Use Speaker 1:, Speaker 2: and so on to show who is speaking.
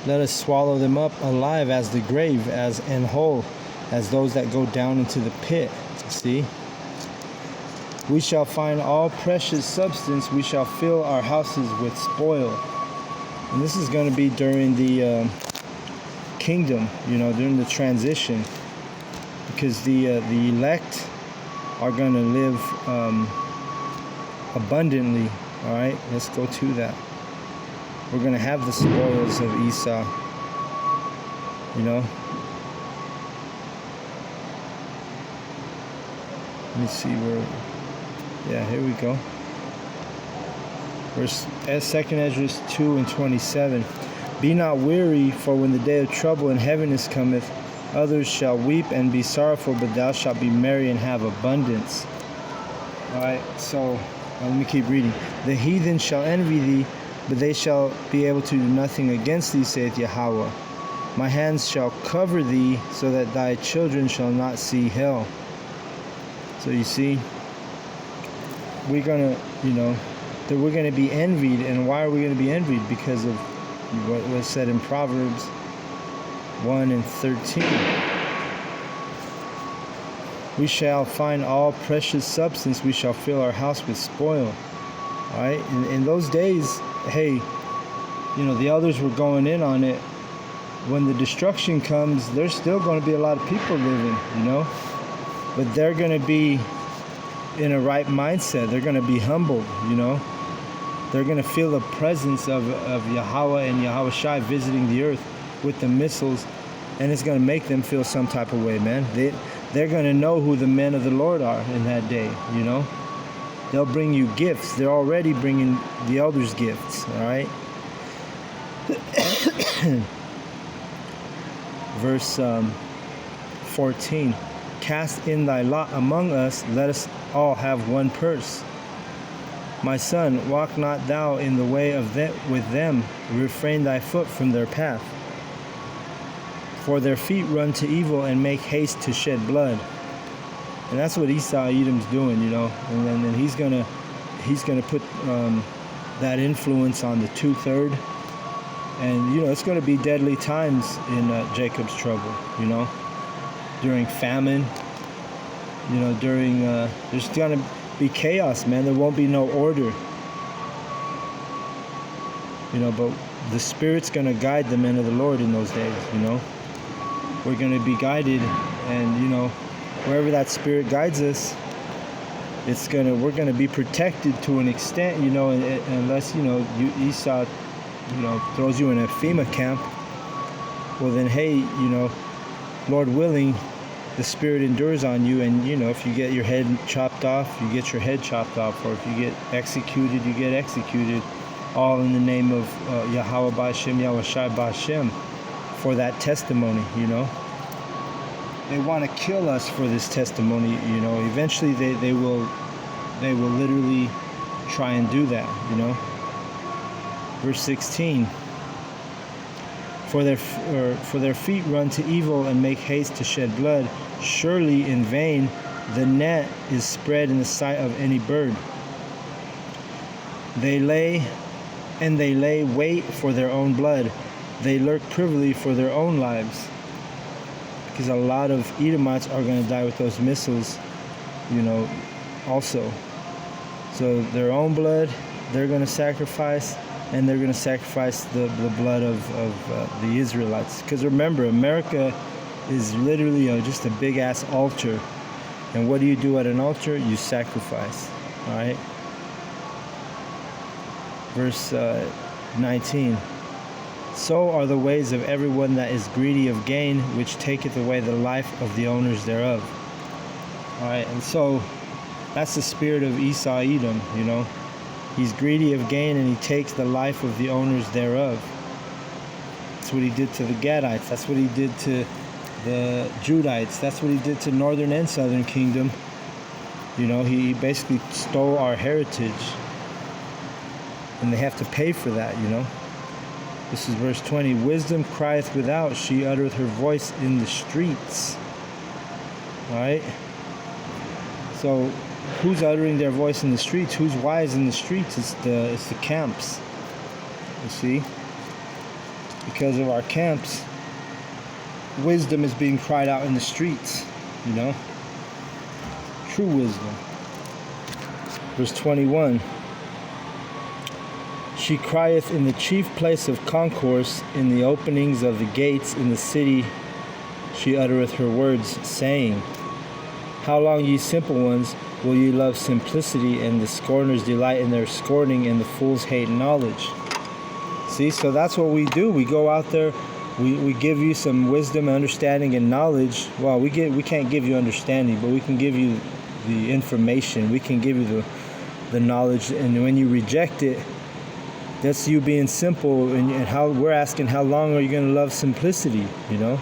Speaker 1: Let us swallow them up alive as the grave, and whole, as those that go down into the pit. See? We shall find all precious substance. We shall fill our houses with spoil. And this is going to be during the kingdom, during the transition. Because the elect are going to live abundantly. All right, let's go to that. We're going to have the spoils of Esau. Let me see where. Yeah, here we go. Verse 2 Ezra 2:27. Be not weary, for when the day of trouble and heaviness cometh, others shall weep and be sorrowful, but thou shalt be merry and have abundance. Alright, so let me keep reading. The heathen shall envy thee, but they shall be able to do nothing against thee, saith Yahawah. My hands shall cover thee, so that thy children shall not see hell. So you see, we're gonna, that we're gonna be envied. And why are we gonna be envied? Because of what was said in Proverbs 1:13. We shall find all precious substance. We shall fill our house with spoil. All right. In those days, hey, the elders were going in on it. When the destruction comes, there's still going to be a lot of people living, but they're going to be in a right mindset. They're going to be humbled, They're going to feel the presence of Yahawah and Yahweh Shai visiting the earth with the missiles, and it's going to make them feel some type of way, man. They're going to know who the men of the Lord are in that day, They'll bring you gifts. They're already bringing the elders gifts, all right? Verse 14. Cast in thy lot among us, let us all have one purse. My son, walk not thou in the way of with them, refrain thy foot from their path. For their feet run to evil and make haste to shed blood. And that's what Esau Edom's doing, And then he's gonna put that influence on the 2/3. And it's gonna be deadly times in Jacob's trouble, during famine, during there's gonna be chaos, man. There won't be no order, but the Spirit's gonna guide the men of the Lord in those days. We're gonna be guided, and wherever that Spirit guides us, we're gonna be protected to an extent, unless Esau throws you in a FEMA camp. Well then, hey, Lord willing, the Spirit endures on you, and if you get your head chopped off, you get your head chopped off, or if you get executed, you get executed, all in the name of Yahawah Ba'Shem, Yahweh Shai Ba'Shem, for that testimony. They want to kill us for this testimony. Eventually they will literally try and do that. Verse 16. For their feet run to evil and make haste to shed blood. Surely in vain the net is spread in the sight of any bird. They lay wait for their own blood. They lurk privily for their own lives. Because a lot of Edomites are going to die with those missiles, also. So their own blood, they're going to sacrifice. And they're going to sacrifice the blood of the Israelites. Because remember, America is literally just a big-ass altar. And what do you do at an altar? You sacrifice. All right? Verse 19. So are the ways of everyone that is greedy of gain, which taketh away the life of the owners thereof. All right? And so that's the spirit of Esau Edom, He's greedy of gain, and he takes the life of the owners thereof. That's what he did to the Gadites. That's what he did to the Judites. That's what he did to northern and southern kingdom. He basically stole our heritage. And they have to pay for that, This is verse 20. Wisdom crieth without, she uttereth her voice in the streets. All right? So who's uttering their voice in the streets? Who's wise in the streets? It's the camps. You see? because of our camps, wisdom is being cried out in the streets, you know? True wisdom. Verse 21. She crieth in the chief place of concourse, in the openings of the gates in the city. She uttereth her words, saying, How long, ye simple ones, will ye love simplicity, and the scorners delight in their scorning, and the fools hate knowledge? See, so that's what we do. We go out there, we give you some wisdom, understanding, and knowledge. Well, we can't give you understanding, but we can give you the information. We can give you the knowledge, and when you reject it, that's you being simple. And how we're asking, how long are you going to love simplicity? You know.